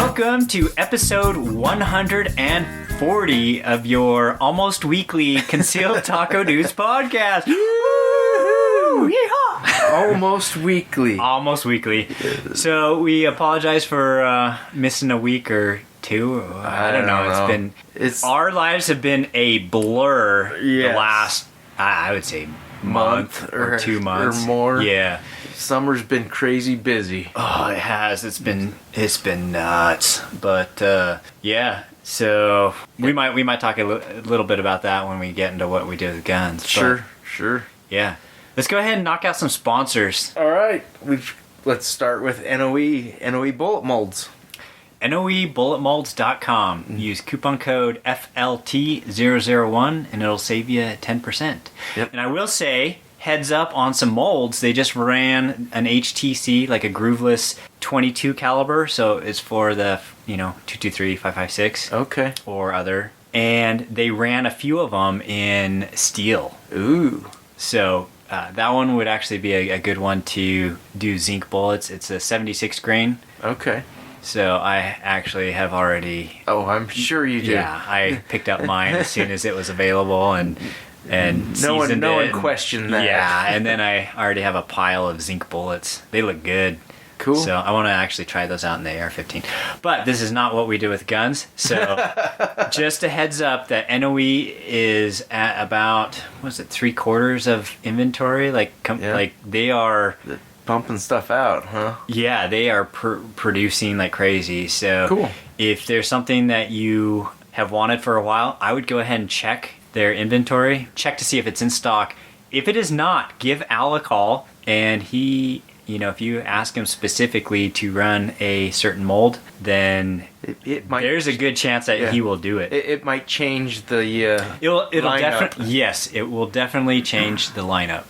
welcome to episode 140 of your almost weekly Concealed Taco News podcast. Woo! Yeehaw! Almost weekly. Almost weekly. So we apologize for missing a week or two. I don't know. Our lives have been a blur the last, I would say, month or 2 months or more. Yeah. Summer's been crazy busy. Oh, it has. It's been nuts. But yeah, so we might talk a little bit about that when we get into what we do with guns. Sure. Yeah. Let's go ahead and knock out some sponsors. All right. Let's start with Noe Bullet Molds. NoeBulletMolds.com. Use coupon code FLT001 and it'll save you 10%. Yep. And I will say, heads up on some molds. They just ran an HTC, like a grooveless 22 caliber, so it's for the 223, 5.56. Okay. Or other. And they ran a few of them in steel. Ooh. So that one would actually be a good one to do zinc bullets. It's a 76 grain. Okay. So I actually have already... Oh, I'm sure you do. Yeah, I picked up mine as soon as it was available and no one questioned that. Yeah, and then I already have a pile of zinc bullets. They look good. Cool. So I want to actually try those out in the AR-15. But this is not what we do with guns. So just a heads up that NOE is at about, 3/4 of inventory? Like they are... Pumping stuff out, huh? Yeah, they are producing like crazy. So cool. If there's something that you have wanted for a while, I would go ahead and check their inventory. Check to see if it's in stock. If it is not, give Al a call. And he, if you ask him specifically to run a certain mold, then there's a good chance that he will do it. It might change the it'll lineup. Yes, it will definitely change the lineup.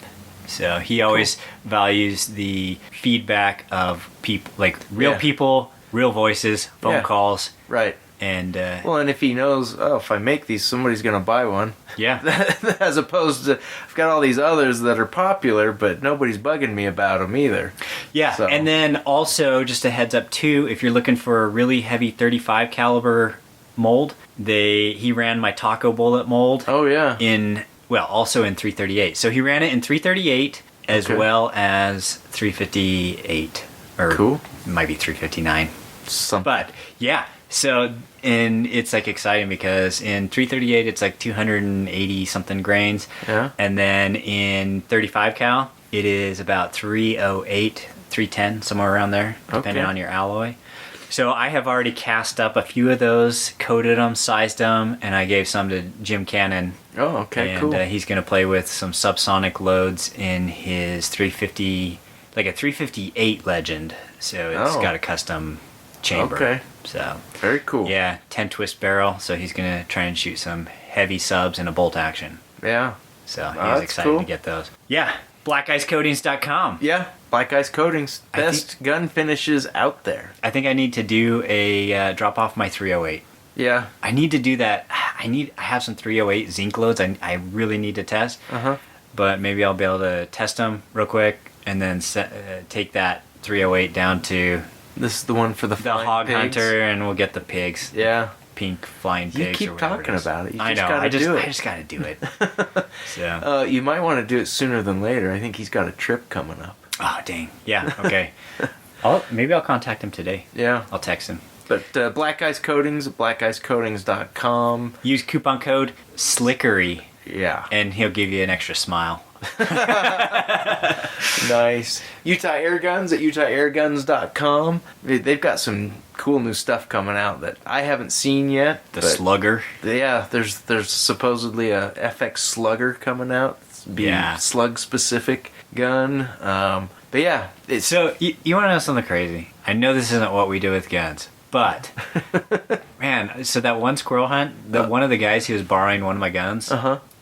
So he always values the feedback of people, like real people, real voices, phone calls. Right. And and if he knows, if I make these, somebody's going to buy one. Yeah. As opposed to, I've got all these others that are popular, but nobody's bugging me about them either. Yeah. So. And then also, just a heads up too, if you're looking for a really heavy 35 caliber mold, he ran my Taco Bullet Mold. Oh yeah. Also in 338. So he ran it in 338 as well as 358. Or cool. It might be 359. Something. But yeah. So it's like exciting because in 338 it's like 280 something grains. Yeah. And then in 35 cal it is about 308, 310, somewhere around there, depending on your alloy. So I have already cast up a few of those, coated them, sized them, and I gave some to Jim Cannon. Oh, okay, cool. And he's going to play with some subsonic loads in his 350, like a 358 Legend. So it's got a custom chamber. Okay. So very cool. Yeah, 10 twist barrel. So he's going to try and shoot some heavy subs in a bolt action. Yeah. So he's excited to get those. Yeah. BlackIceCoatings.com. Yeah. Black Ice Coatings, best gun finishes out there. I think I need to do a drop off my 308. Yeah. I need to do that. I have some 308 zinc loads I really need to test. Uh-huh. But maybe I'll be able to test them real quick and then take that 308 down to... This is the one for the hog pigs. Hunter, and we'll get the pigs. Yeah. Pink flying pigs. You keep talking about it. You just I do it. I just got to do it. So. You might want to do it sooner than later. I think he's got a trip coming up. Oh, dang. Yeah, okay. Maybe I'll contact him today. Yeah. I'll text him. But Black Ice Coatings, blackicecoatings.com. Use coupon code SLICKERY. Yeah. And he'll give you an extra smile. Nice. Utah Air Guns at utahairguns.com. They've got some cool new stuff coming out that I haven't seen yet. The Slugger. Yeah, there's supposedly a FX Slugger coming out. It's slug specific gun. But yeah. So you want to know something crazy? I know this isn't what we do with guns, but man, so that one squirrel hunt, one of the guys who was borrowing one of my guns,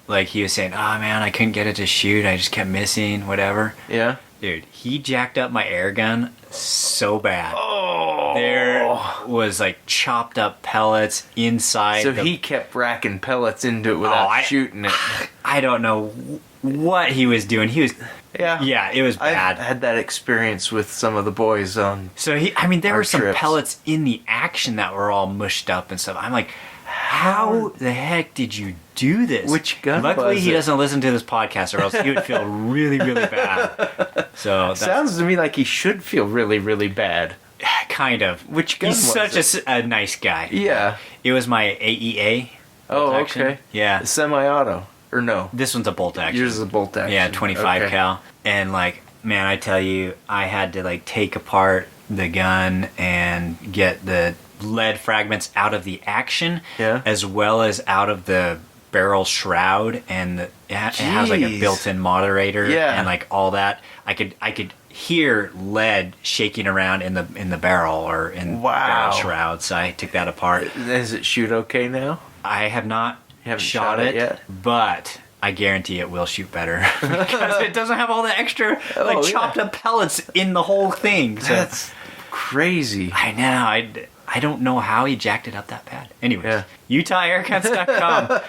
like he was saying, "Oh man, I couldn't get it to shoot. I just kept missing, whatever." Yeah. Dude, he jacked up my air gun so bad. Oh. There was like chopped up pellets inside. So he kept racking pellets into it without shooting it. I don't know what he was doing. He was Yeah. Yeah, it was bad. I had that experience with some of the boys on. So there our were some trips. pellets in the action that were all mushed up and stuff. I'm like, how the heck did you do this? Which gun Luckily, was he it? doesn't listen to this podcast, or else he would feel really, really bad. So that's Sounds to me like he should feel really, really bad. kind of. Which gun He's was such a nice guy. Yeah. It was my AEA. Oh, bolt action. okay. Yeah. A semi-auto. Or no? This one's a bolt action. Yours is a bolt action. Yeah, 25 Okay. cal. And like, man, I tell you, I had to like take apart the gun and get the lead fragments out of the action, Yeah. as well as out of the barrel shroud, and it has like a Jeez. built-in moderator, Yeah. and like all that. I could hear lead shaking around in the barrel or in Wow. barrel shroud. So I took that apart. Does it shoot okay now? I have not You haven't shot it yet? but I guarantee it will shoot better because it doesn't have all the extra like Oh, yeah. chopped up pellets in the whole thing. So That's crazy. I know. I don't know how he jacked it up that bad. Anyways, Yeah. UtahAirguns.com.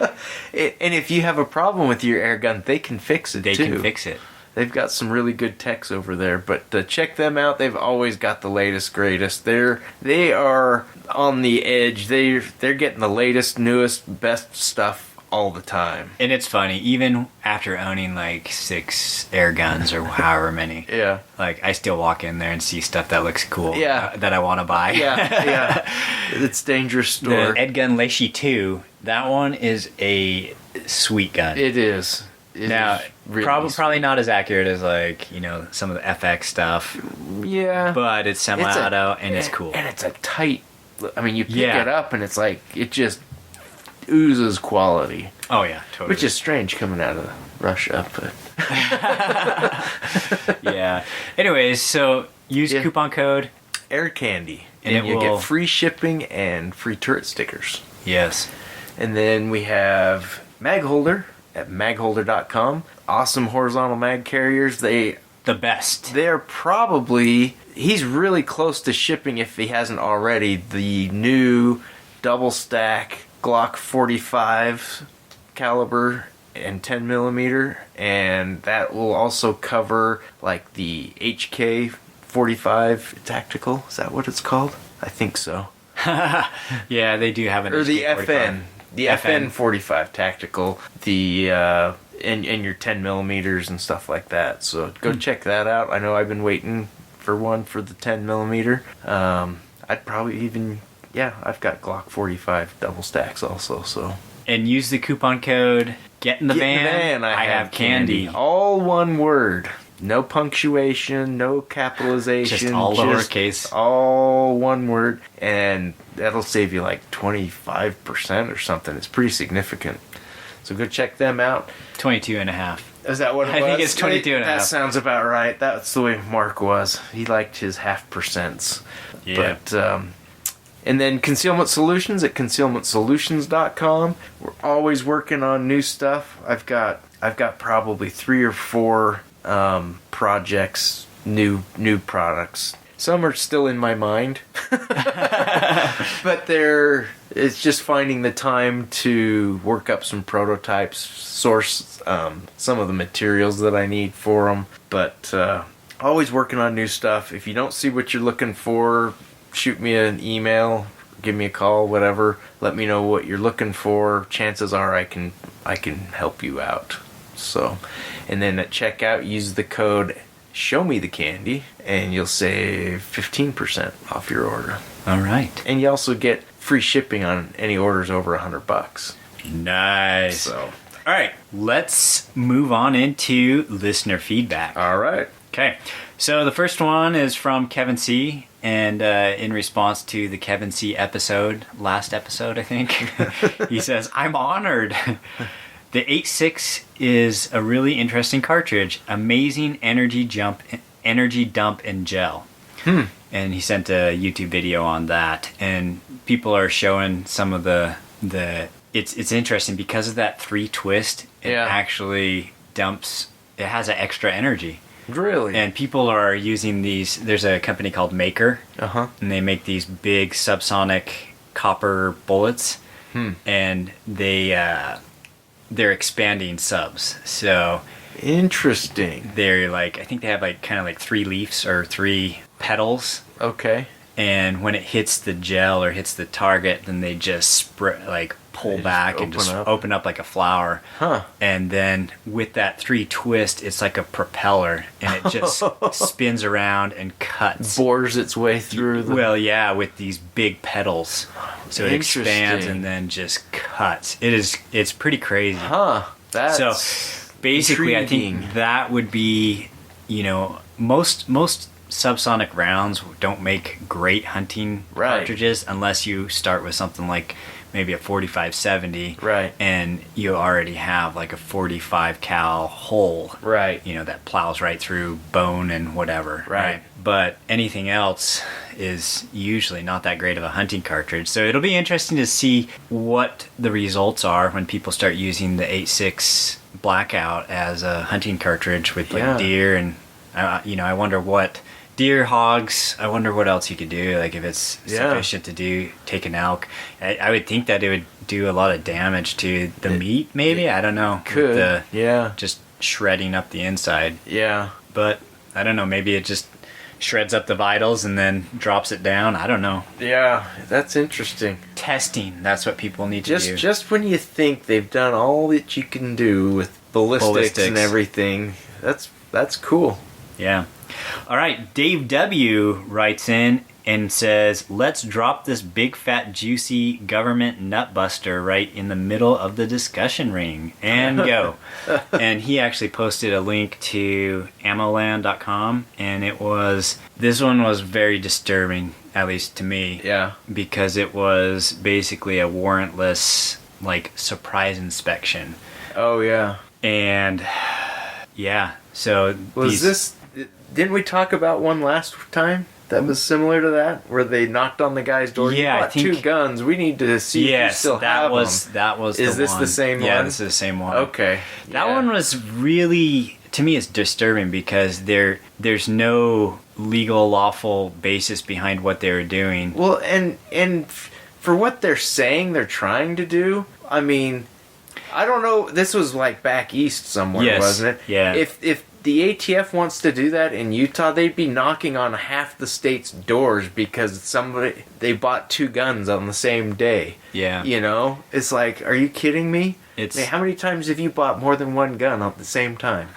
And if you have a problem with your air gun, they can fix it They too. can fix it. They've got some really good techs over there, but check them out. They've always got the latest, greatest. They are on the edge. They're getting the latest, newest, best stuff all the time. And it's funny, even after owning like 6 air guns or however many, Yeah. like I still walk in there and see stuff that looks cool, Yeah. that I want to buy. Yeah. It's a dangerous store. The Edgun Leishi 2, that one is a sweet gun. It is. It Now, is really probably not as accurate as like, some of the FX stuff, Yeah. but it's semi-auto and it's cool. And it's a tight. I mean, you pick Yeah. it up and it's like it just oozes quality, Oh yeah, totally. which is strange coming out of Russia. But yeah. Anyways, so use Yeah. coupon code. Air Candy, And and it you will- get free shipping and free turret stickers. Yes. And then we have Mag Holder at magholder.com. Awesome horizontal mag carriers. The best. They're probably, he's really close to shipping if he hasn't already, the new double stack Glock 45 caliber and 10 millimeter, and that will also cover like the HK 45 tactical. Is that what it's called? I think so. Yeah, they do have an Or the HK-45. FN. The FN. FN 45 tactical. The and your 10 millimeters and stuff like that. So go check that out. I know I've been waiting for one for the 10 millimeter. I'd probably even, I've got Glock 45 double stacks also. So And use the coupon code Get in the Van. I have candy. All one word. No punctuation, no capitalization. Just all lowercase. All one word. And that'll save you like 25% or something. It's pretty significant. So go check them out. 22 and a half. Is that what it I was? think it's 22 and a half. That sounds about right. That's the way Mark was. He liked his half percents. Yeah. But, and then Concealment Solutions at concealmentsolutions.com. We're always working on new stuff. I've got probably 3 or 4 projects, new products. Some are still in my mind, but it's just finding the time to work up some prototypes, source some of the materials that I need for them. But always working on new stuff. If you don't see what you're looking for, shoot me an email, give me a call, whatever. Let me know what you're looking for. Chances are I can help you out. So, and then at checkout, use the code SHOWMETHECANDY and you'll save 15% off your order. All right. And you also get free shipping on any orders over $100. Nice. So, All right. Let's move on into listener feedback. all right. Okay. So the first one is from Kevin C. And in response to the Kevin C. last episode, I think, he says, I'm honored. The 8.6 is a really interesting cartridge. Amazing energy dump and gel. And he sent a YouTube video on that. And people are showing some of the it's interesting because of that 3 twist. It actually dumps. It has an extra energy. Really? And people are using these. There's a company called Maker. Uh-huh. And they make these big subsonic copper bullets. And they're expanding subs. So Interesting. They're like, I think they have like kind of like 3 leaves or 3 petals. Okay. And when it hits the gel or hits the target, then they just pull back and just open up like a flower. Huh. And then with that 3 twist, it's like a propeller, and it just spins around and cuts. Bores its way through the... Well, yeah, with these big petals. So it expands and then just cuts. It's pretty crazy. Huh. That's so basically, intriguing. I think that would be, most subsonic rounds don't make great hunting cartridges unless you start with something like maybe a 45-70, right? And you already have like a 45 cal hole, right? That plows right through bone and whatever, right? But anything else is usually not that great of a hunting cartridge. So it'll be interesting to see what the results are when people start using the 8.6 Blackout as a hunting cartridge with like deer and I wonder what deer, hogs. I wonder what else you could do. Like if it's sufficient to take an elk. I would think that it would do a lot of damage to the meat. Maybe I don't know. Could just shredding up the inside. Yeah, but I don't know. Maybe it just shreds up the vitals and then drops it down. I don't know. Yeah, that's interesting. Testing. That's what people need to do. Just when you think they've done all that you can do with ballistics. And everything, that's cool. Yeah. All right, Dave W. writes in and says, let's drop this big fat juicy government nutbuster right in the middle of the discussion ring and go. And he actually posted a link to ammoland.com, and this one was very disturbing, at least to me. Yeah. Because it was basically a warrantless surprise inspection. Oh yeah. And yeah, so didn't we talk about one last time that was similar to that, where they knocked on the guy's door? Yeah, you bought 2 guns. We need to see if you still have them. That was. Is this the same one? Yeah, this is the same one. Okay. That one was really, to me, it's disturbing because there's no legal, lawful basis behind what they were doing. Well, and for what they're saying they're trying to do, I mean, I don't know. This was like back east somewhere, wasn't it? Yeah. If the ATF wants to do that in Utah, they'd be knocking on half the state's doors because they bought 2 guns on the same day. Yeah. It's like, are you kidding me? How many times have you bought more than 1 gun at the same time?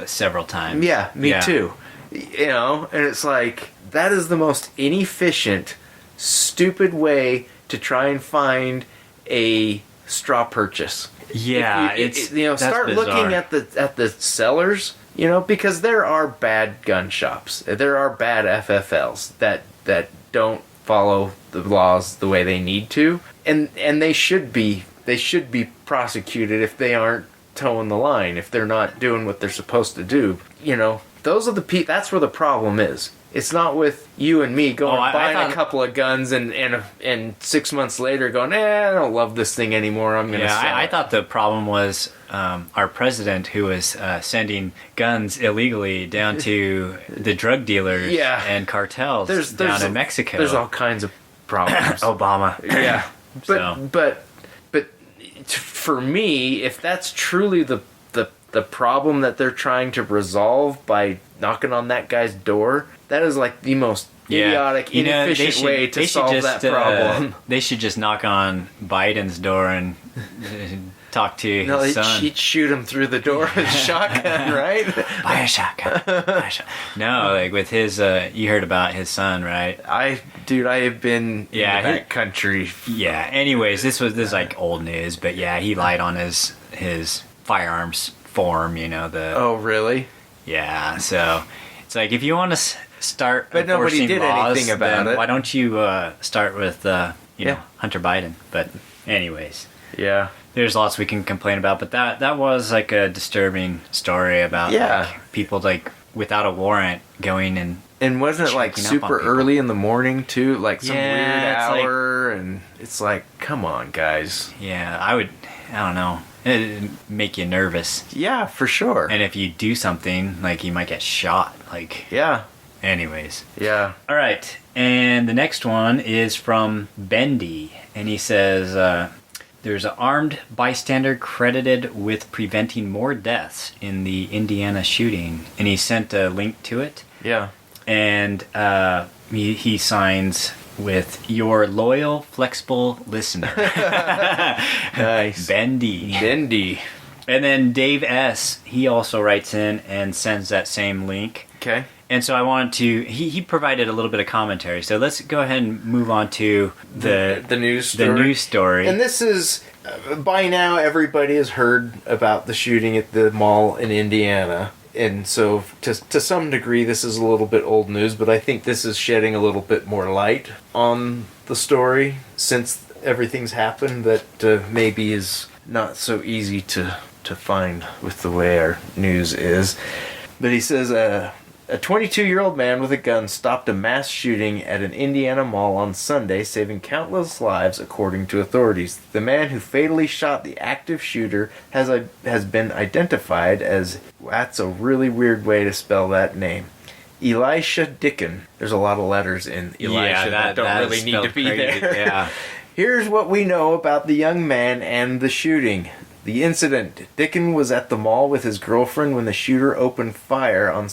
Several times. Yeah, me too. And it's like, that is the most inefficient, stupid way to try and find a straw purchase. Yeah, start looking at the sellers. Because there are bad gun shops. There are bad FFLs that don't follow the laws the way they need to, and they should be prosecuted if they aren't towing the line, if they're not doing what they're supposed to do. Those are that's where the problem is. It's not with you and me buying a couple of guns and 6 months later going, I don't love this thing anymore. I'm gonna sell it. I thought the problem was our president, who was sending guns illegally down to the drug dealers and cartels down in Mexico. There's all kinds of problems. Obama. Yeah, but for me, if that's truly the problem that they're trying to resolve by knocking on that guy's door, that is like the most idiotic, inefficient way to solve that problem. They should just knock on Biden's door and talk to his son. He'd shoot him through the door with a shotgun, right? Buy a shotgun. No, with his, you heard about his son, right? I have been in that country. Yeah, anyways, this is like old news, but he lied on his firearms form, Oh, really? Yeah, so it's like, if you want to start but nobody did laws, anything about it. Why don't you start with Hunter Biden? But anyways, there's lots we can complain about, but that was like a disturbing story about people without a warrant going and wasn't it like super early in the morning too, like some weird hour, and it's like, come on, guys. I don't know, it'd make you nervous. Yeah, for sure. And if you do something, you might get shot. Anyways. Yeah. All right. And the next one is from Bendy. And he says, There's an armed bystander credited with preventing more deaths in the Indiana shooting, and he sent a link to it. Yeah. And he signs with your loyal, flexible listener. Nice. Bendy. And then Dave S., he also writes in and sends that same link. Okay. And so I wanted to, he provided a little bit of commentary. So let's go ahead and move on to the news story. The news story. And this is, by now everybody has heard about the shooting at the mall in Indiana. And so to some degree this is a little bit old news, but I think this is shedding a little bit more light on the story since everything's happened that maybe is not so easy to find with the way our news is. But he says a 22-year-old man with a gun stopped a mass shooting at an Indiana mall on Sunday, saving countless lives, according to authorities. The man who fatally shot the active shooter has been identified as, that's a really weird way to spell that name, Elisha Dicken. There's a lot of letters in Elisha that don't really need to be crazy. there. Yeah. Here's what we know about the young man and the shooting. The incident. Dicken was at the mall with his girlfriend when the shooter opened fire on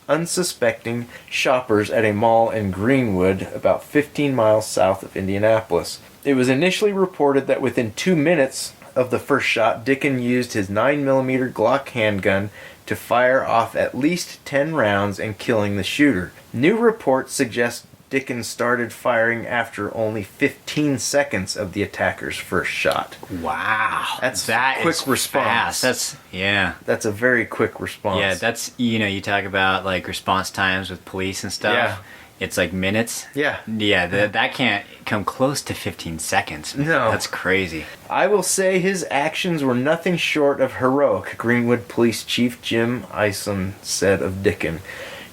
unsuspecting shoppers at a mall in Greenwood, about 15 miles south of Indianapolis. It was initially reported that within 2 minutes of the first shot, Dicken used his 9mm Glock handgun to fire off at least 10 rounds and killing the shooter. New reports suggest Dicken started firing after only 15 seconds of the attacker's first shot. Wow. That quick is response. Fast. That's a very quick response. Yeah, that's, you talk about like response times with police and stuff. Yeah. It's like minutes. Yeah. Yeah, that can't come close to 15 seconds. No. That's crazy. I will say his actions were nothing short of heroic, Greenwood Police Chief Jim Isom said of Dicken.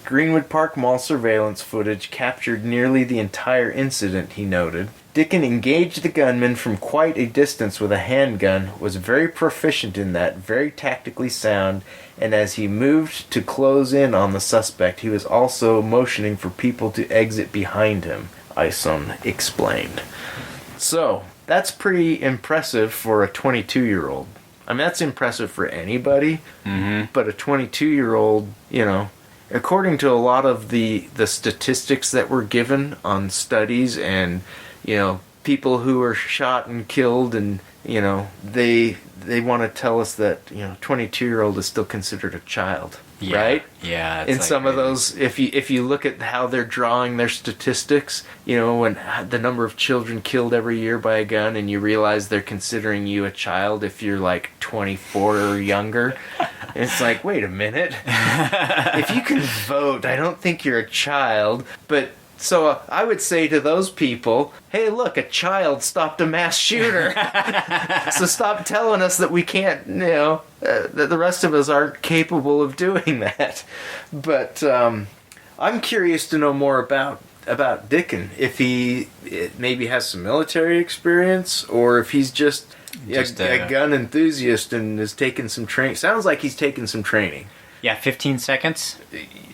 Greenwood Park Mall surveillance footage captured nearly the entire incident, he noted. Dicken engaged the gunman from quite a distance with a handgun, was very proficient in that, very tactically sound, and as he moved to close in on the suspect, he was also motioning for people to exit behind him, Isom explained. So, that's pretty impressive for a 22-year-old. I mean, that's impressive for anybody, but a 22-year-old, according to a lot of the statistics that were given on studies and, people who were shot and killed and, they want to tell us that, 22-year-old is still considered a child, right? Yeah. In some of those, if you look at how they're drawing their statistics, when the number of children killed every year by a gun, and you realize they're considering you a child if you're like 24 or younger, it's like, wait a minute. If you can vote, I don't think you're a child. But so I would say to those people, hey, look, a child stopped a mass shooter. So stop telling us that we can't, that the rest of us aren't capable of doing that. But I'm curious to know more about Dicken. If he maybe has some military experience, or if he's just a gun enthusiast and is taking some training. Sounds like he's taking some training. Yeah, 15 seconds.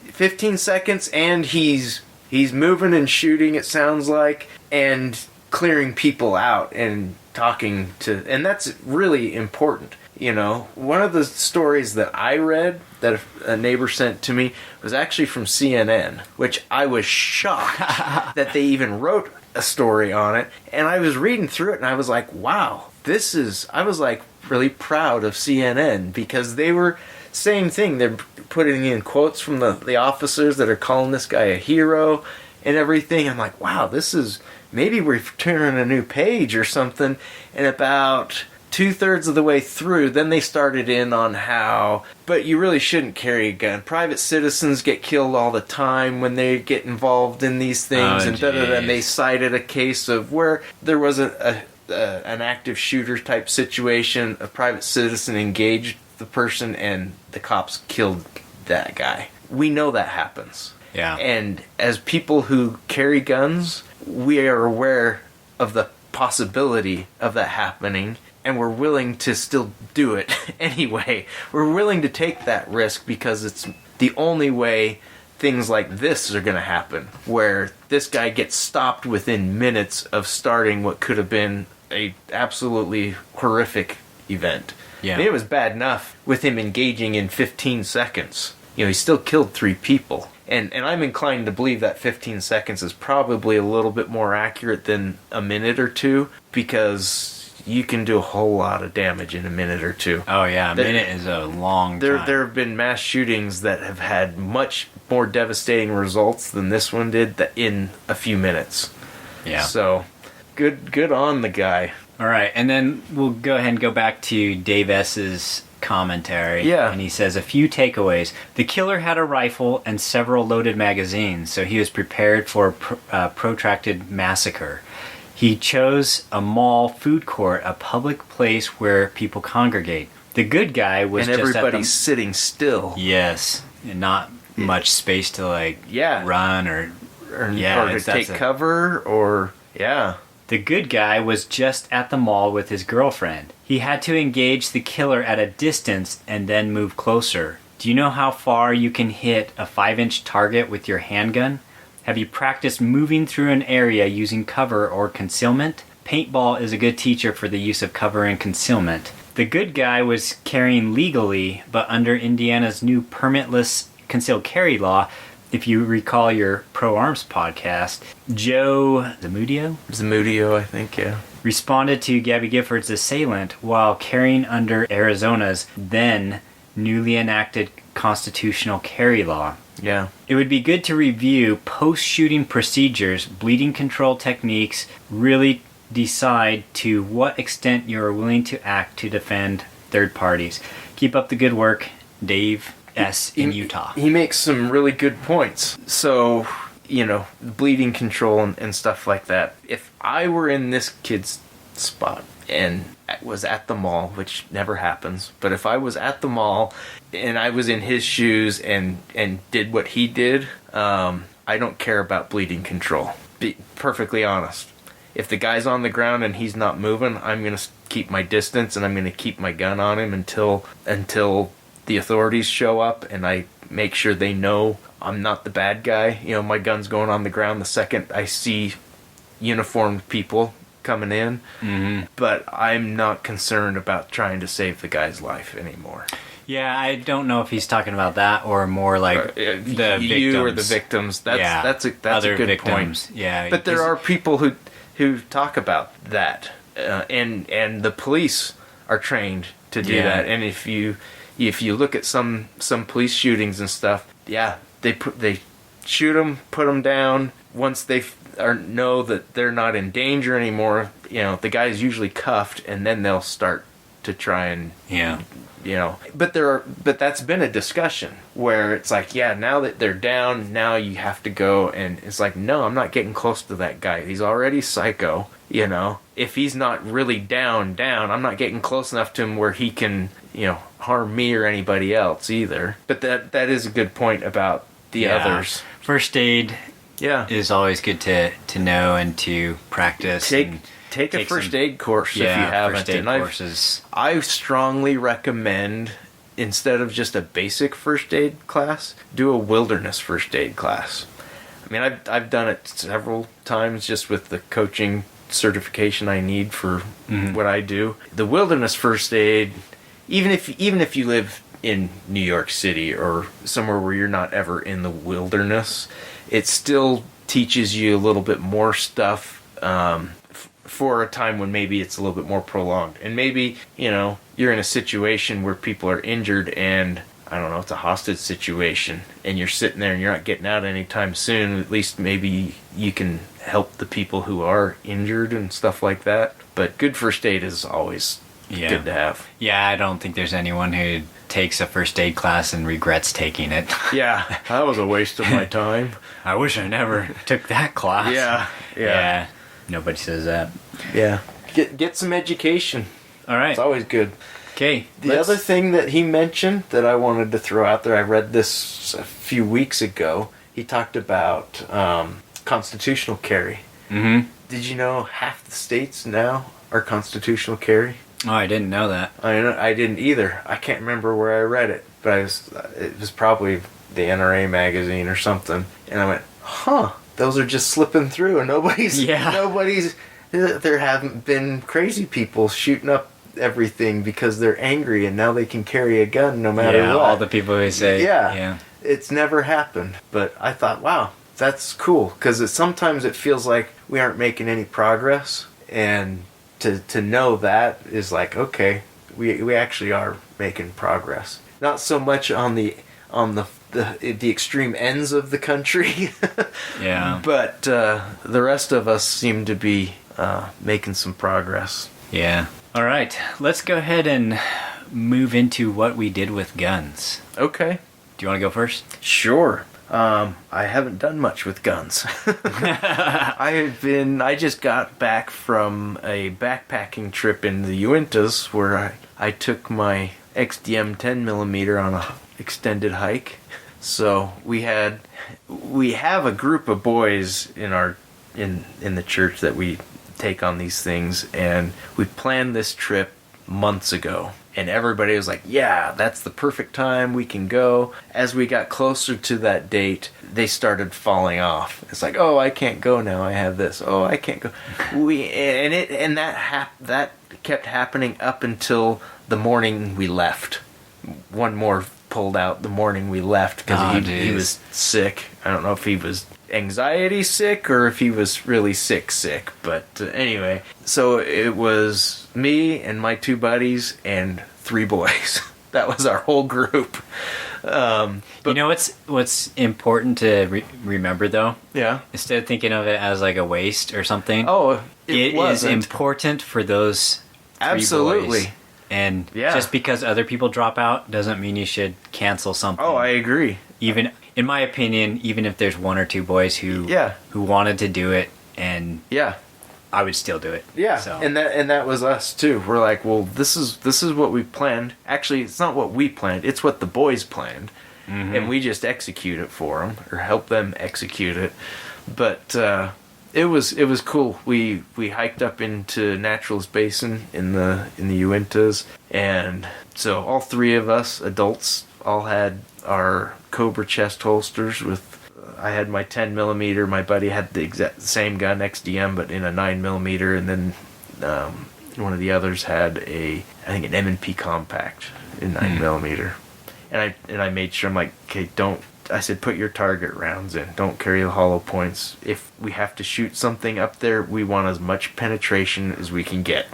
15 seconds, and he's moving and shooting, it sounds like, and clearing people out and talking to, and that's really important. One of the stories that I read that a neighbor sent to me was actually from CNN, which I was shocked that they even wrote a story on it. And I was reading through it and I was like, wow, I was like really proud of CNN, because they were, same thing, they're putting in quotes from the officers that are calling this guy a hero and everything. I'm like, wow, maybe we're turning a new page or something. And about 2/3 of the way through, then they started in on how, but you really shouldn't carry a gun. Private citizens get killed all the time when they get involved in these things, and they cited a case of where there was an active shooter type situation. A private citizen engaged the person, and the cops killed that guy. We know that happens. Yeah. And as people who carry guns, we are aware of the possibility of that happening. And we're willing to still do it anyway. We're willing to take that risk because it's the only way things like this are going to happen, where this guy gets stopped within minutes of starting what could have been a absolutely horrific event. Yeah. I mean, it was bad enough with him engaging in 15 seconds. You know, he still killed 3 people. And I'm inclined to believe that 15 seconds is probably a little bit more accurate than a minute or two, because you can do a whole lot of damage in a minute or two. Oh yeah, a minute is a long time. There have been mass shootings that have had much more devastating results than this one did in a few minutes. Yeah. So, good on the guy. All right, and then we'll go ahead and go back to Dave S's commentary. Yeah. And he says, a few takeaways. The killer had a rifle and several loaded magazines, so he was prepared for a protracted massacre. He chose a mall food court, a public place where people congregate. The good guy was and just everybody's sitting still. Yes, and not much space to run or to take cover or The good guy was just at the mall with his girlfriend. He had to engage the killer at a distance and then move closer. Do you know how far you can hit a 5-inch target with your handgun? Have you practiced moving through an area using cover or concealment? Paintball is a good teacher for the use of cover and concealment. The good guy was carrying legally, but under Indiana's new permitless concealed carry law, if you recall your Pro Arms podcast, Joe Zamudio, I think, yeah. responded to Gabby Gifford's assailant while carrying under Arizona's then newly enacted constitutional carry law. Yeah. It would be good to review post-shooting procedures, bleeding control techniques, really decide to what extent you are willing to act to defend third parties. Keep up the good work, Dave S. in Utah. He makes some really good points. So, bleeding control and stuff like that. If I were in this kid's spot and was at the mall, which never happens, but if I was at the mall and I was in his shoes and did what he did, I don't care about bleeding control. Be perfectly honest. If the guy's on the ground and he's not moving, I'm going to keep my distance and I'm going to keep my gun on him until the authorities show up and I make sure they know I'm not the bad guy. My gun's going on the ground the second I see uniformed people coming in. Mm-hmm. But I'm not concerned about trying to save the guy's life anymore. Yeah, I don't know if he's talking about that or more like the victims. You or the victims. That's a good victims. point. Yeah, but there are people who talk about that, and the police are trained to do that. And if you look at some police shootings and stuff, they shoot them, put them down. Once they know that they're not in danger anymore, the guy's usually cuffed, and then they'll start to try and But that's been a discussion where it's like, now that they're down, now you have to go, and it's like, no, I'm not getting close to that guy. He's already psycho. If he's not really down, I'm not getting close enough to him where he can, harm me or anybody else either. But that is a good point about the others. First aid is always good to know and to practice. Take a first aid course if you haven't. First aid courses. I strongly recommend, instead of just a basic first aid class, do a wilderness first aid class. I mean, I've done it several times just with the coaching certification I need for what I do. The wilderness first aid, even if you live in New York City or somewhere where you're not ever in the wilderness, it still teaches you a little bit more stuff for a time when maybe it's a little bit more prolonged. And maybe, you're in a situation where people are injured and, I don't know, it's a hostage situation, and you're sitting there and you're not getting out anytime soon. At least maybe you can help the people who are injured and stuff like that. But good first aid is always good to have. Yeah, I don't think there's anyone who takes a first aid class and regrets taking it. Yeah, that was a waste of my time. I wish I never took that class. Yeah. Nobody says that. Yeah. Get some education. All right. It's always good. Okay. The other thing that he mentioned that I wanted to throw out there, I read this a few weeks ago. He talked about constitutional carry. Mm-hmm. Did you know half the states now are constitutional carry? Oh, I didn't know that. I didn't either. I can't remember where I read it, but it was probably the NRA magazine or something. And I went, those are just slipping through, and nobody's there haven't been crazy people shooting up everything because they're angry and now they can carry a gun no matter what. All the people who say, yeah, it's never happened. But I thought, wow, that's cool, because sometimes it feels like we aren't making any progress, and to know that is like, okay, we actually are making progress. Not so much on the extreme ends of the country, yeah, but the rest of us seem to be making some progress. Yeah. All right, let's go ahead and move into what we did with guns. Okay. Do you want to go first? Sure. I haven't done much with guns. I just got back from a backpacking trip in the Uintas where I took my XDM 10mm on a extended hike. So we have a group of boys in the church that we take on these things, and we planned this trip months ago. And everybody was like, yeah, that's the perfect time, we can go. As we got closer to that date, they started falling off. It's like, oh, I can't go now, I have this. Oh, I can't go. That kept happening up until the morning we left. One more pulled out the morning we left because he was sick. I don't know if he was anxiety sick or if he was really sick. But anyway, so it was me and my two buddies and 3 boys. That was our whole group. But you know what's important to remember though? Yeah. Instead of thinking of it as like a waste or something. Oh, it is important for those 3 absolutely boys. And yeah. Just because other people drop out doesn't mean you should cancel something. Oh, I agree. Even in my opinion, even if there's 1 or 2 boys who wanted to do it, and I would still do it. Yeah, so. and that was us too. We're like, well, this is what we planned. Actually, it's not what we planned. It's what the boys planned, and we just execute it for them or help them execute it. But it was cool. We hiked up into Naturalist Basin in the Uintas, and so all 3 of us adults all had our Cobra chest holsters with. I had my 10mm. My buddy had the exact same gun, XDM, but in a 9mm, and then one of the others had an M&P compact in 9mm. And I made sure, I'm like, okay, I said, put your target rounds in. Don't carry the hollow points. If we have to shoot something up there, we want as much penetration as we can get.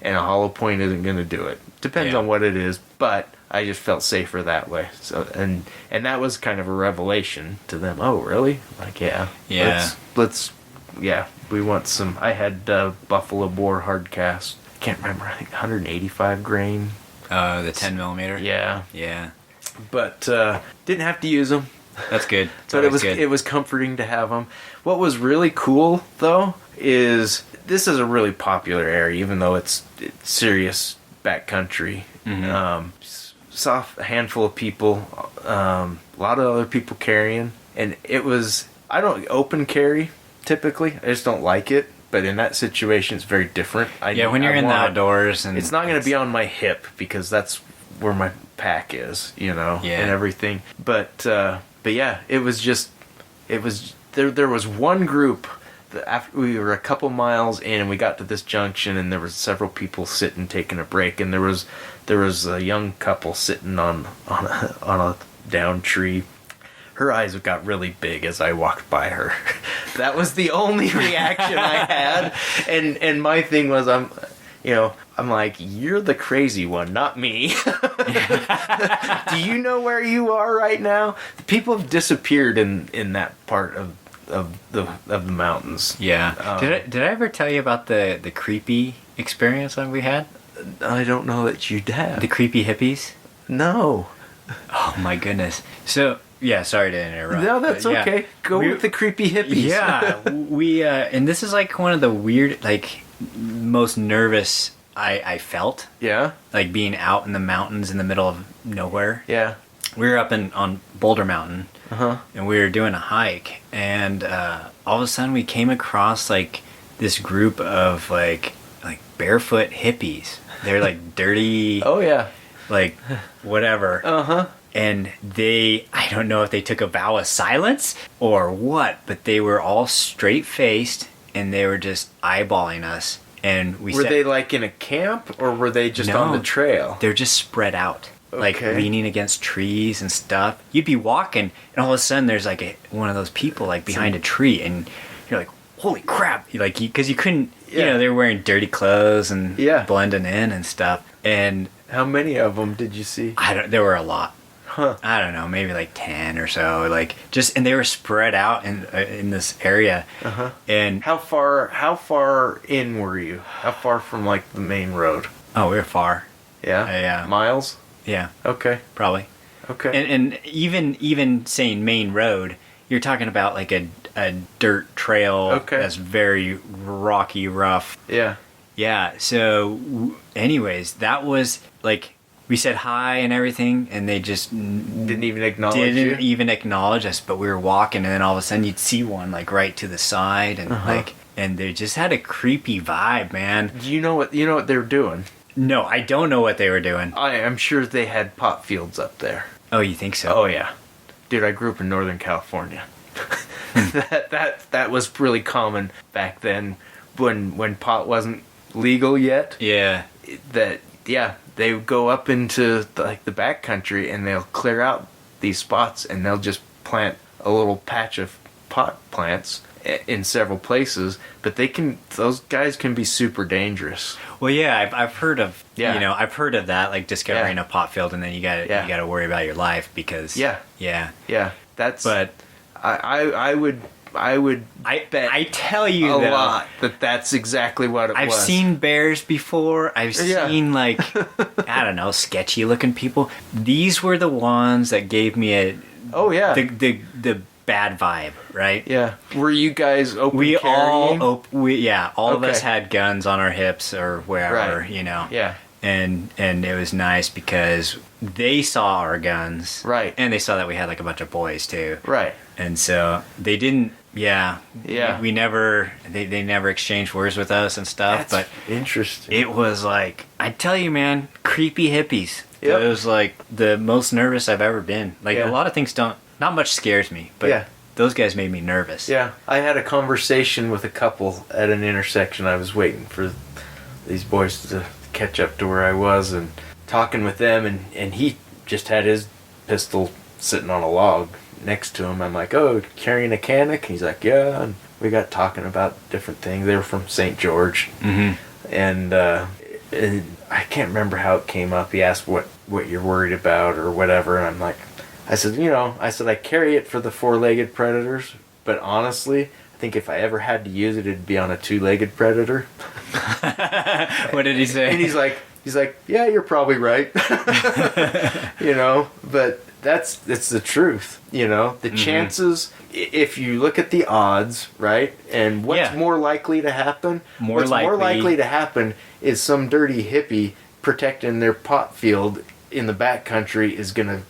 And a hollow point isn't going to do it. Depends on what it is, but I just felt safer that way. So and that was kind of a revelation to them. Oh, really? Like, yeah. Let's we want some. I had Buffalo Boar hardcast. I can't remember. I think 185 grain. The 10mm. Yeah. But didn't have to use them. That's good. But it was comforting to have them. What was really cool though is this is a really popular area, even though it's serious backcountry. Saw a handful of people, a lot of other people carrying, and I don't open carry typically. I just don't like it. But in that situation, it's very different. When you're in the outdoors, and it's not going to be on my hip because that's where my pack is, and everything. But yeah, it was there was one group that after we were a couple miles in and we got to this junction and there was several people sitting taking a break, and there was a young couple sitting on a down tree. Her eyes got really big as I walked by her. That was the only reaction I had, and my thing was I'm like, you're the crazy one, not me. Do you know where you are right now? People have disappeared in that part of the mountains. Yeah. Did I ever tell you about the creepy experience that we had? I don't know that you have. The creepy hippies? No. Oh my goodness. So yeah, sorry to interrupt. No, that's okay. Go with the creepy hippies. Yeah, we and this is like one of the weird, like, most nervous I felt. Yeah. Like being out in the mountains in the middle of nowhere. Yeah. We were up on Boulder Mountain, and we were doing a hike, and all of a sudden we came across like this group of like barefoot hippies. They're like dirty. Oh yeah. Like whatever. And I don't know if they took a vow of silence or what, but they were all straight faced and they were just eyeballing us. And were they like in a camp, or were they just on the trail? They're just spread out, like Okay. leaning against trees and stuff. You'd be walking, and all of a sudden there's like one of those people like behind a tree, and you're like, holy crap! Because you couldn't, they were wearing dirty clothes and blending in and stuff. And how many of them did you see? There were a lot. Huh. I don't know, maybe like 10 or so. And they were spread out in this area. Uh-huh. And how far in were you? How far from like the main road? oh, we were far. Yeah. Yeah. Miles? Yeah, Okay. probably. Okay. And even saying main road, you're talking about like a dirt trail that's very rocky, rough. Yeah. Yeah. So, anyways, that was like we said hi and everything, and they just Didn't even acknowledge you? didn't even acknowledge us. But we were walking, and then all of a sudden you'd see one like right to the side, and and they just had a creepy vibe, man. Do you know what they were doing? No, I don't know what they were doing. I am sure they had pot fields up there. Oh, you think so? Oh yeah, dude, I grew up in Northern California. that was really common back then when pot wasn't legal yet. Yeah. They would go up into the backcountry and they'll clear out these spots and they'll just plant a little patch of pot plants in several places. But those guys can be super dangerous. Well, yeah, I've heard of I've heard of that, like discovering a pot field, and then you gotta worry about your life because Yeah. That's. But I would bet I tell you a though, lot that's exactly what it was. I've seen bears before. I've seen like I don't know, sketchy looking people. These were the ones that gave me the bad vibe, right? Yeah. Were you guys open We carrying? all of us had guns on our hips or wherever, Right. Yeah. And it was nice because they saw our guns. Right. And they saw that we had like a bunch of boys too. Right. And so they didn't Yeah. we never they never exchanged words with us and stuff. That's but interesting. it was like, I tell you, man, creepy hippies. Yep. It was like the most nervous I've ever been. Like Yeah. a lot of things not much scares me, but those guys made me nervous. Yeah. I had a conversation with a couple at an intersection. I was waiting for these boys to catch up to where I was and talking with them, and he just had his pistol sitting on a log next to him. I'm like, oh, carrying a Canic? He's like, yeah. And we got talking about different things. They were from St. George. Mm-hmm. And I can't remember how it came up. He asked what you're worried about or whatever. And I'm like, I said, I carry it for the four-legged predators. But honestly, I think if I ever had to use it, it'd be on a two-legged predator. What did he say? And he's like, yeah, you're probably right. But it's the truth. The chances, if you look at the odds, right, and what's more likely to happen? More likely to happen is some dirty hippie protecting their pot field in the backcountry is going to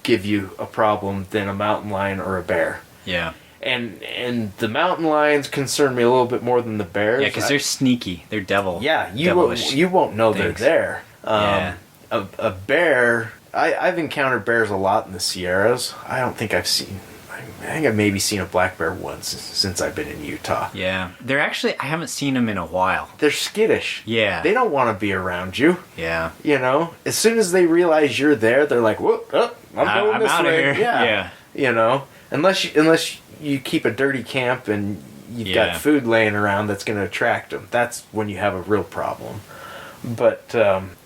give you a problem than a mountain lion or a bear. Yeah. And the mountain lions concern me a little bit more than the bears. Yeah, because they're sneaky. They're devil. Yeah, devilish you won't know things. they're there. Yeah. A bear. I've encountered bears a lot in the Sierras. I think I've maybe seen a black bear once since I've been in Utah. Yeah. They're actually, I haven't seen them in a while. They're skittish. Yeah. They don't want to be around you. Yeah. As soon as they realize you're there, they're like, whoop, I'm going this outta way. here. Yeah. Unless you keep a dirty camp and you've got food laying around that's going to attract them. That's when you have a real problem. But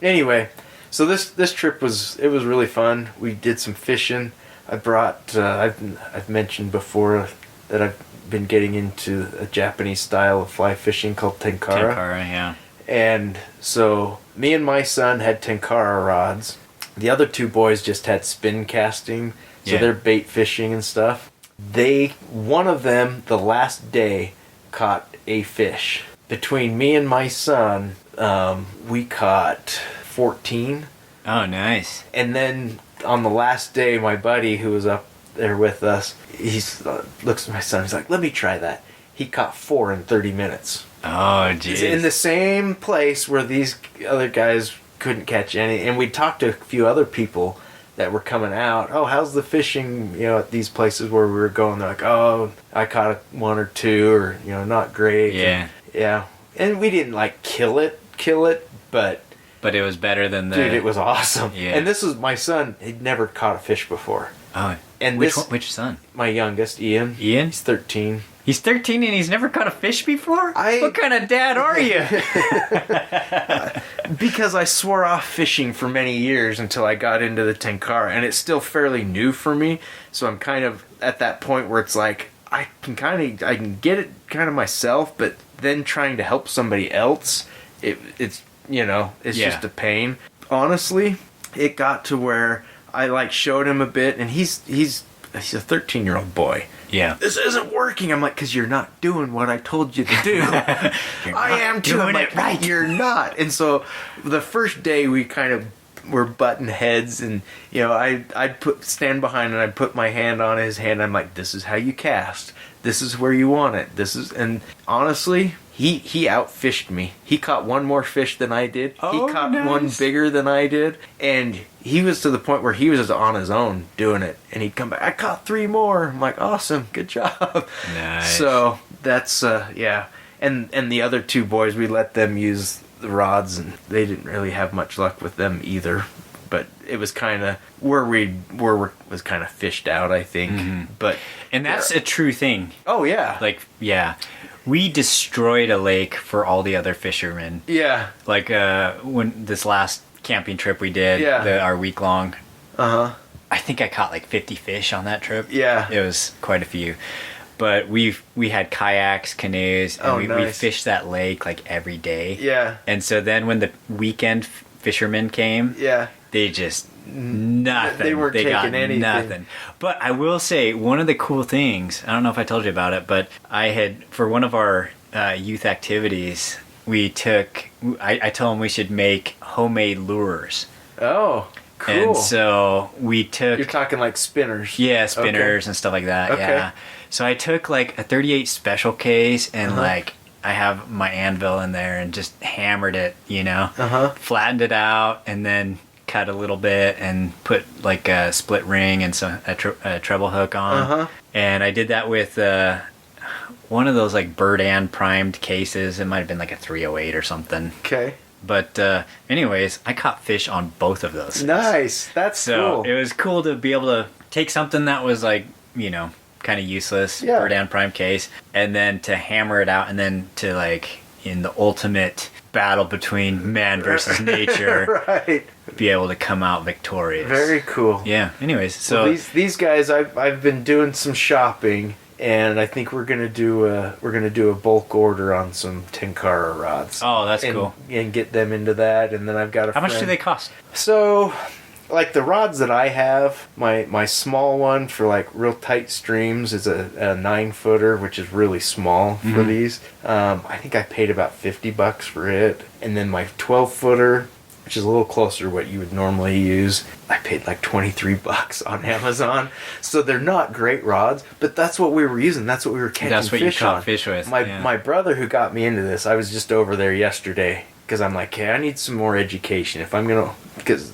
anyway, so this trip was really fun. We did some fishing. I brought I've mentioned before that I've been getting into a Japanese style of fly fishing called Tenkara. Tenkara, yeah. And so me and my son had Tenkara rods. The other two boys just had spin casting, so they're bait fishing and stuff. One of them, the last day, caught a fish. Between me and my son, we caught 14. Oh, nice. And then on the last day, my buddy who was up there with us, he looks at my son, he's like, let me try that. He caught 4 in 30 minutes. Oh, jeez. In the same place where these other guys couldn't catch any. And we talked to a few other people that were coming out. Oh, how's the fishing, at these places where we were going? They're like, oh, I caught one or two, or, not great. Yeah. And, yeah. And we didn't like kill it, but it was better than the... Dude, it was awesome. Yeah. And this was my son. He'd never caught a fish before. Oh. And which son? My youngest, Ian. Ian? He's 13. He's 13 and he's never caught a fish before? What kind of dad are you? Because I swore off fishing for many years until I got into the Tenkara, and it's still fairly new for me. So I'm kind of at that point where it's like I can get it kind of myself, but then trying to help somebody else, it's just a pain. Honestly, it got to where I like showed him a bit, and he's a 13-year-old boy. Yeah. This isn't working. I'm like, because you're not doing what I told you to do. I am too. doing I'm like, it right. You're not. And so the first day we kind of were butting heads, and I'd stand behind and I'd put my hand on his hand. I'm like, this is how you cast. This is where you want it. And honestly, he outfished me. He caught one more fish than I did. Oh, he caught nice. one bigger than I did, and he was to the point where he was on his own doing it, and he'd come back, I caught 3 more. I'm like, awesome, good job. Nice. So that's yeah. And the other 2 boys, we let them use the rods, and they didn't really have much luck with them either. But it was kind of where was kind of fished out, I think. Mm-hmm. And that's a true thing. Oh yeah. Like, yeah. We destroyed a lake for all the other fishermen. Yeah. Like when this last camping trip we did, our week long. Uh-huh. I think I caught like 50 fish on that trip. Yeah. It was quite a few. But we had kayaks, canoes, and we fished that lake like every day. Yeah. And so then when the weekend fishermen came, they just nothing. They weren't taking anything. Nothing. But I will say, one of the cool things, I don't know if I told you about it, but I had, for one of our youth activities, I told them we should make homemade lures. Oh, cool. And so we took... You're talking like spinners. Yeah, spinners and stuff like that, yeah. So I took like a 38 special case and like I have my anvil in there and just hammered it, flattened it out and then cut a little bit and put like a split ring and a treble hook on. And I did that with one of those like bird and primed cases. It might have been like a 308 or something. Okay. But anyways, I caught fish on both of those. Nice. That's cool. So it was cool to be able to take something that was like, kind of useless, bird and prime case, and then to hammer it out and then to like in the ultimate battle between man versus nature, be able to come out victorious. Very cool. Yeah. Anyways, so these guys, I've been doing some shopping, and I think we're gonna do a bulk order on some Tenkara rods. Oh, that's cool. And get them into that, and then I've got a How much do they cost? So, like the rods that I have, my small one for like real tight streams is a 9-footer, which is really small for these. I think I paid about $50 for it, and then my 12-footer, which is a little closer to what you would normally use, I paid like $23 on Amazon. So they're not great rods, but that's what we were using. That's what we were catching fish on. That's what you caught fish with. My brother who got me into this, I was just over there yesterday because I'm like, hey, I need some more education. If I'm gonna, because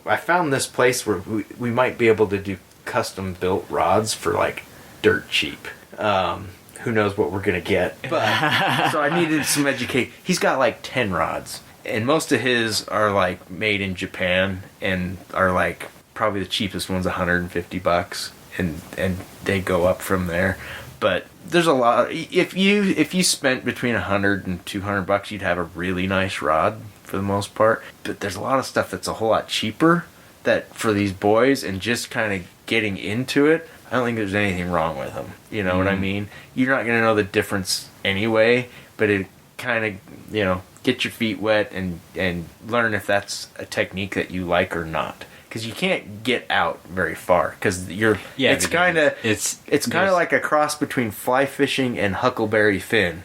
I found this place where we might be able to do custom built rods for like dirt cheap. Who knows what we're gonna get? But so I needed some education. He's got like 10 rods. And most of his are like made in Japan and are like probably the cheapest one's $150 and they go up from there. But there's a lot. If you spent between $100 and $200, you'd have a really nice rod for the most part. But there's a lot of stuff that's a whole lot cheaper that for these boys and just kind of getting into it. I don't think there's anything wrong with them. You know what I mean? You're not gonna know the difference anyway. But it kind of get your feet wet and learn if that's a technique that you like or not. Because you can't get out very far. Because it's kind of like a cross between fly fishing and Huckleberry Finn.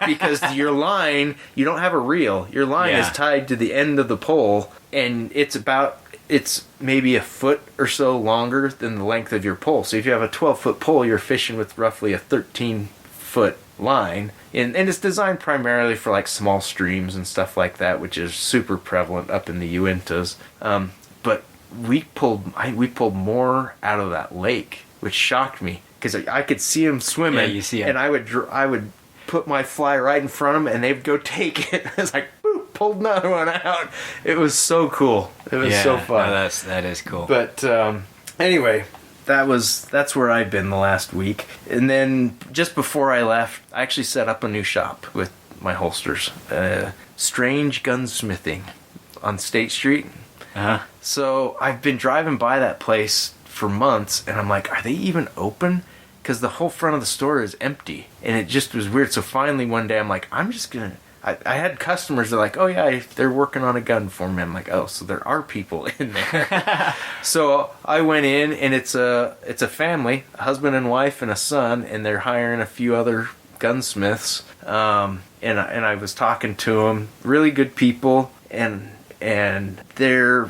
Because your line, you don't have a reel. Your line is tied to the end of the pole, and it's maybe a foot or so longer than the length of your pole. So if you have a 12-foot pole, you're fishing with roughly a 13-foot line. And it's designed primarily for like small streams and stuff like that, which is super prevalent up in the Uintas. But we pulled more out of that lake, which shocked me because I could see them swimming. Yeah, you see 'em. And I would put my fly right in front of them, and they'd go take it. I was like, boop, pulled another one out. It was so cool. It was so fun. No, that is cool. But anyway, that's where I've been the last week. And then just before I left, I actually set up a new shop with my holsters. Strange Gunsmithing on State Street. Uh-huh. So I've been driving by that place for months, and I'm like, are they even open? Because the whole front of the store is empty, and it just was weird. So finally one day I'm like, I'm just gonna. I had customers that are like, oh yeah, they're working on a gun for me. I'm like, oh, so there are people in there. So I went in, and it's a family, a husband and wife and a son, and they're hiring a few other gunsmiths. And I was talking to them, really good people, and they're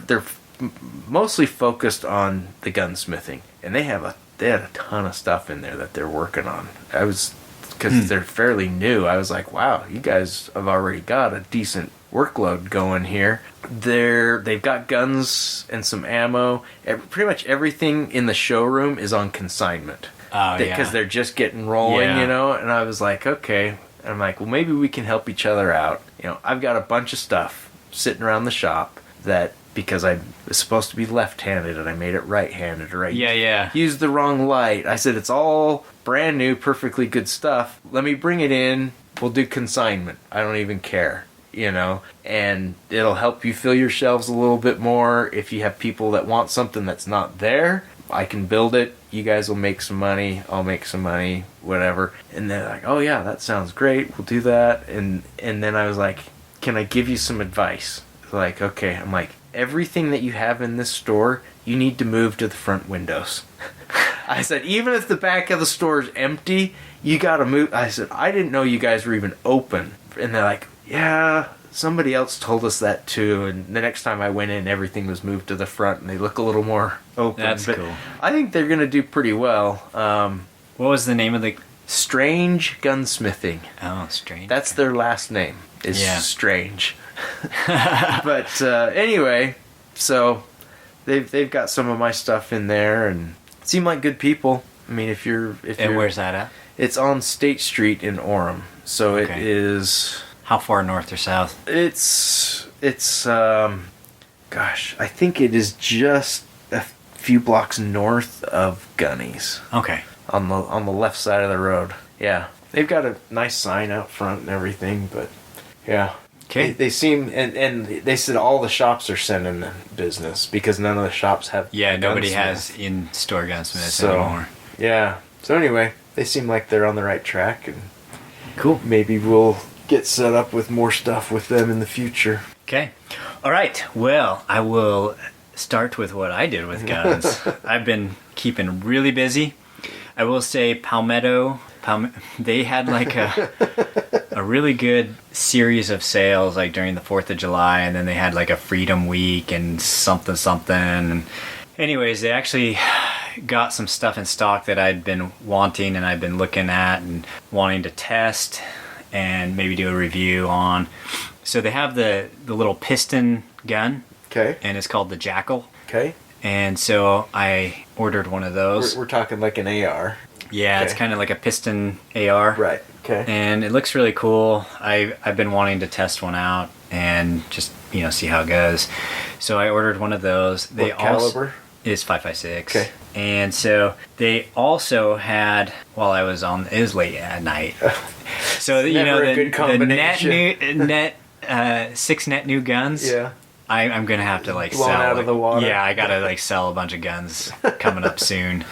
mostly focused on the gunsmithing, and they had a ton of stuff in there that they're working on. Because they're fairly new, I was like, wow, you guys have already got a decent workload going here. They've got guns and some ammo. Pretty much everything in the showroom is on consignment. Oh, Because they're just getting rolling, Yeah. you know? And I was like, okay. And I'm like, well, maybe we can help each other out. You know, I've got a bunch of stuff sitting around the shop that, because I was supposed to be left-handed and I made it right-handed, or I used the wrong light. I said, it's all brand new, perfectly good stuff. Let me bring it in. We'll do consignment. I don't even care, you know? And it'll help you fill your shelves a little bit more. If you have people that want something that's not there, I can build it. You guys will make some money. I'll make some money, whatever. And they're like, oh yeah, that sounds great. We'll do that. And then I was like, can I give you some advice? Like, okay. I'm like, everything that you have in this store, you need to move to the front windows. I said, even if the back of the store is empty, you gotta move. I said, I didn't know you guys were even open. And they're like, yeah, somebody else told us that too. And the next time I went in, everything was moved to the front, and they look a little more open. That's but cool. I think they're gonna do pretty well. What was the name of the... Strange Gunsmithing. Oh, Strange. That's their last name, is Yeah. Strange. But anyway, so they've got some of my stuff in there, and seem like good people. I mean, if you're where's that at? It's on State Street in Orem. So Okay. it is. How far north or south? It's gosh, I think it is just a few blocks north of Gunny's. Okay. On the left side of the road. Yeah, they've got a nice sign out front and everything, but yeah. Okay. They seem, and they said all the shops are sending them business because none of the shops have. Yeah, nobody gunsmiths. has in-store gunsmiths So, anymore. Yeah. So anyway, they seem like they're on the right track, and Cool. maybe we'll get set up with more stuff with them in the future. Okay. All right. Well, I will start with what I did with guns. I've been keeping really busy. I will say Palmetto, they had like a really good series of sales like during the 4th of July, and then they had like a Freedom Week and something. And anyways, they actually got some stuff in stock that I'd been wanting and I'd been looking at and wanting to test and maybe do a review on. So they have the little piston gun. Okay. And it's called the Jackal. Okay. And so I ordered one of those. We're talking like an AR. Yeah, Okay. it's kind of like a piston AR. Right. Okay. And it looks really cool. I've been wanting to test one out and just, see how it goes. So I ordered one of those. What caliber? It's 5.56. Okay. And so they also had, while I was on, it was late at night. So, never a good the combination. net 6 net new guns. Yeah. I'm gonna have to like Blown sell out of like, the water. Yeah, I gotta like sell a bunch of guns coming up soon.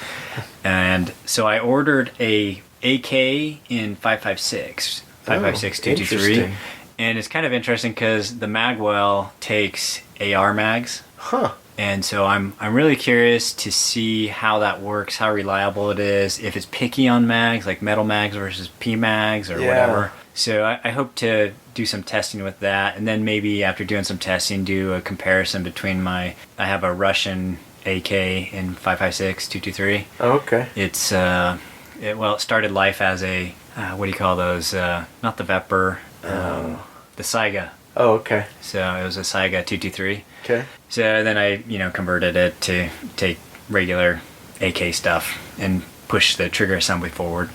And so I ordered a AK in 5.56, 5.56 223, interesting. and it's kind of interesting because the magwell takes AR mags. Huh. And so I'm really curious to see how that works, how reliable it is, if it's picky on mags, like metal mags versus P mags or Yeah. whatever. So I hope to do some testing with that, and then maybe after doing some testing, do a comparison between I have a Russian AK in 5.56 223. Oh, okay. It's it started life as a what do you call those? Not the Vepr, the Saiga. Oh, okay. So it was a Saiga 223. Okay. So then I, converted it to take regular AK stuff and push the trigger assembly forward.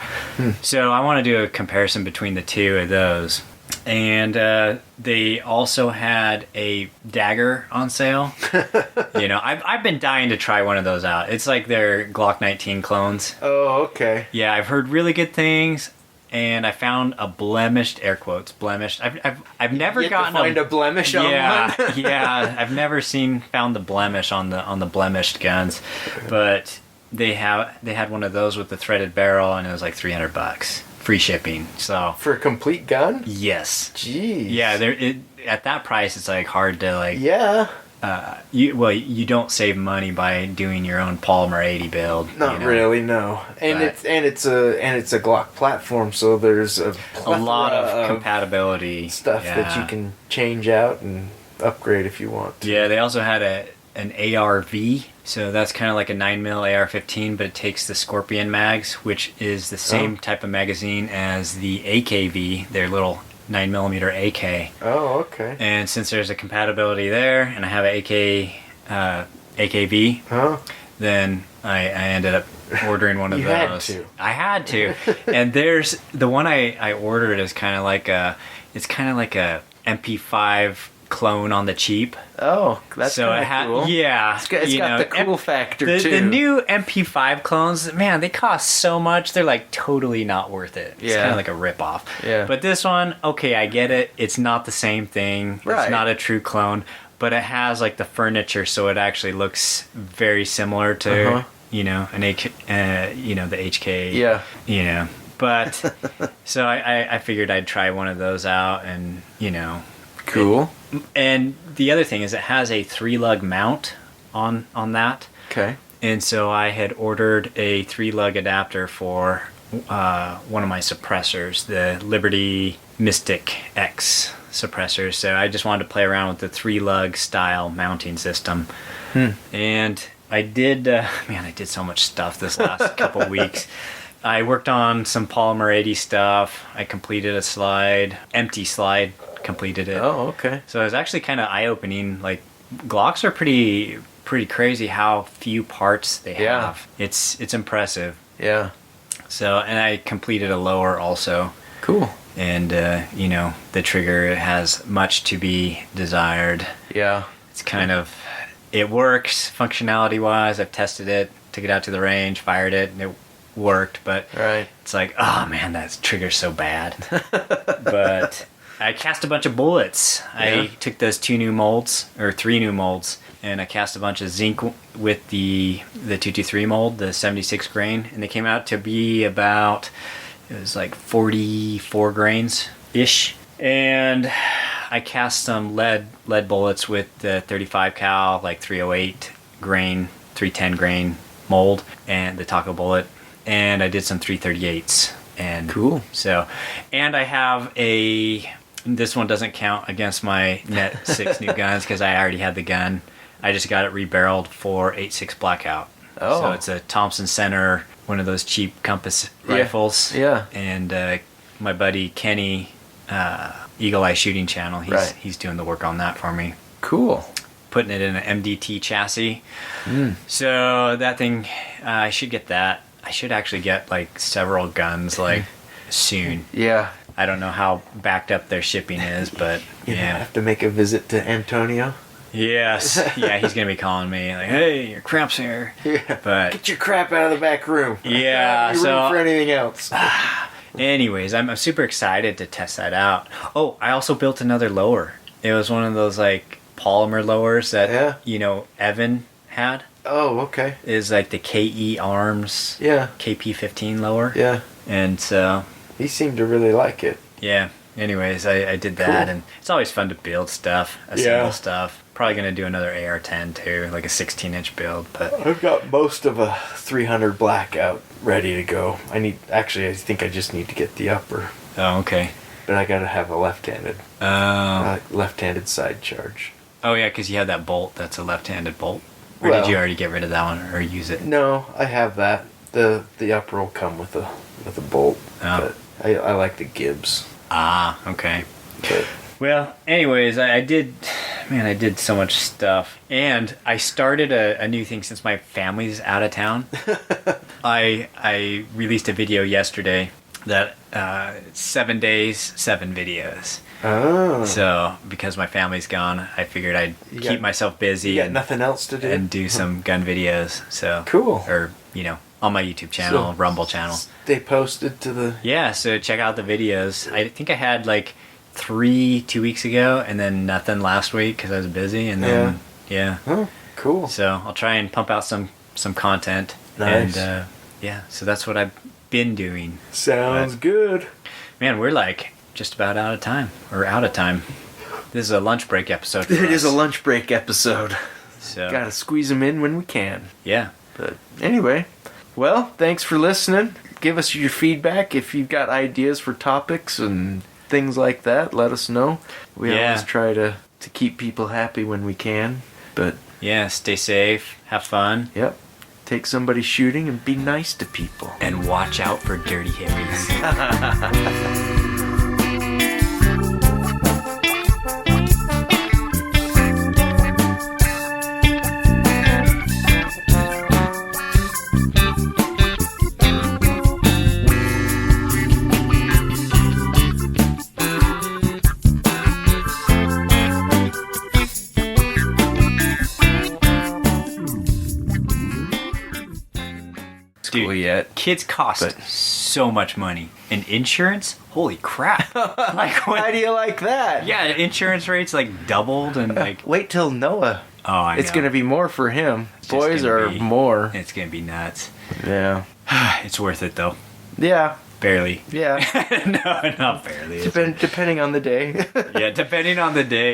So I want to do a comparison between the two of those. And they also had a dagger on sale. I've been dying to try one of those out. It's like their Glock 19 clones. Oh, okay. Yeah, I've heard really good things. And I found a blemished, air quotes, blemished. I've never gotten to find a blemish on one. Yeah, I've never found the blemish on the blemished guns, but they had one of those with the threaded barrel, and it was like $300, free shipping. So for a complete gun? Yes. Jeez. Yeah, at that price, it's like hard to like. Yeah. You don't save money by doing your own Polymer 80 build. Not really, no. And it's a Glock platform, so there's a lot of compatibility stuff that you can change out and upgrade if you want to. Yeah, they also had an ARV, so that's kind of like a 9mm AR-15, but it takes the Scorpion mags, which is the same type of magazine as the AKV, their little 9mm AK. Oh, okay. And since there's a compatibility there, and I have an AKV, then I ended up ordering one of those. Had to. I had to. And there's the one I ordered is kind of like a MP5 clone on the cheap. Oh, that's so cool. Yeah, it's got the cool factor too. The new MP5 clones, man, they cost so much. They're like totally not worth it. It's kind of like a ripoff. Yeah. But this one, okay, I get it. It's not the same thing. Right. It's not a true clone, but it has like the furniture, so it actually looks very similar to the HK. Yeah. But so I figured I'd try one of those out, and Cool. And the other thing is it has a 3-lug mount on that. Okay. And so I had ordered a 3-lug adapter for one of my suppressors, the Liberty Mystic X suppressor. So I just wanted to play around with the 3-lug style mounting system. And I did, I did so much stuff this last couple weeks. I worked on some Polymer 80 stuff. I completed a slide, empty slide, completed it. Oh, okay. So it was actually kind of eye-opening. Like, Glocks are pretty crazy how few parts they have. It's impressive. Yeah. So, and I completed a lower also. Cool. And, the trigger has much to be desired. Yeah. It's kind of, it works functionality-wise. I've tested it, took it out to the range, fired it, and it worked. But it's like, oh man, that trigger's so bad. But I cast a bunch of bullets. I took those 3 new molds, and I cast a bunch of zinc with the 223 mold, the 76 grain, and they came out to be about, it was like 44 grains ish. And I cast some lead bullets with the 35 cal, like 308 grain, 310 grain mold, and the Taco bullet, and I did some 338s. And cool. So, and I have this one doesn't count against my net 6 new guns because I already had the gun. I just got it rebarreled for 8.6 Blackout. Oh. So it's a Thompson Center, one of those cheap compass rifles. Yeah. And my buddy Kenny, Eagle Eye Shooting Channel, he's doing the work on that for me. Cool. Putting it in an MDT chassis. So that thing, I should get that. I should actually get like several guns like soon. Yeah. I don't know how backed up their shipping is, but you have to make a visit to Antonio. Yes. Yeah, he's going to be calling me like, hey, your crap's here. Yeah. But get your crap out of the back room. Yeah. Room for anything else. Anyways, I'm super excited to test that out. Oh, I also built another lower. It was one of those like polymer lowers that, Evan had. Oh, okay. Is like the KE Arms KP15 lower. Yeah. And so he seemed to really like it. Yeah. Anyways, I did that, and it's always fun to build stuff, assemble stuff. Probably going to do another AR-10 too, like a 16-inch build. But I've got most of a 300 Blackout ready to go. I think I just need to get the upper. Oh, okay. But I got to have a left-handed. Left-handed side charge. Oh yeah, because you have that bolt. That's a left-handed bolt. Or did you already get rid of that one, or use it? No, I have that. The upper will come with a bolt. Oh. But I like the Gibbs. Ah, okay. But Well, anyways, I did so much stuff. And I started a new thing since my family's out of town. I released a video yesterday that 7 days, 7 videos. Oh. So, because my family's gone, I figured I'd keep myself busy. You got nothing else to do? And do some gun videos. So cool. Or, on my YouTube channel, Rumble channel. They posted to the... Yeah, so check out the videos. I think I had like 3 2 weeks ago, and then nothing last week because I was busy, and then Oh, cool. So I'll try and pump out some content. Nice. And so that's what I've been doing. Sounds good. Man, we're like just about out of time. Or out of time. This is a lunch break episode for It us. is a lunch break episode. So Gotta squeeze them in when we can. yeah. But anyway, well, thanks for listening. Give us your feedback. If you've got ideas for topics and things like that, let us know. We always try to keep people happy when we can. But Yeah, stay safe, have fun, yep, take somebody shooting and be nice to people. and watch out for dirty hippies. School yet. Kids cost so much money. And insurance? Holy crap. Like what? How do you like that? Yeah, insurance rates like doubled and like Wait till Noah. oh, I It's know. going to be more for him. It's just Boys gonna are be- more. It's gonna be nuts. Yeah. It's worth it though. Yeah. Barely. Yeah. No, not barely. Depending on the day. Yeah, depending on the day.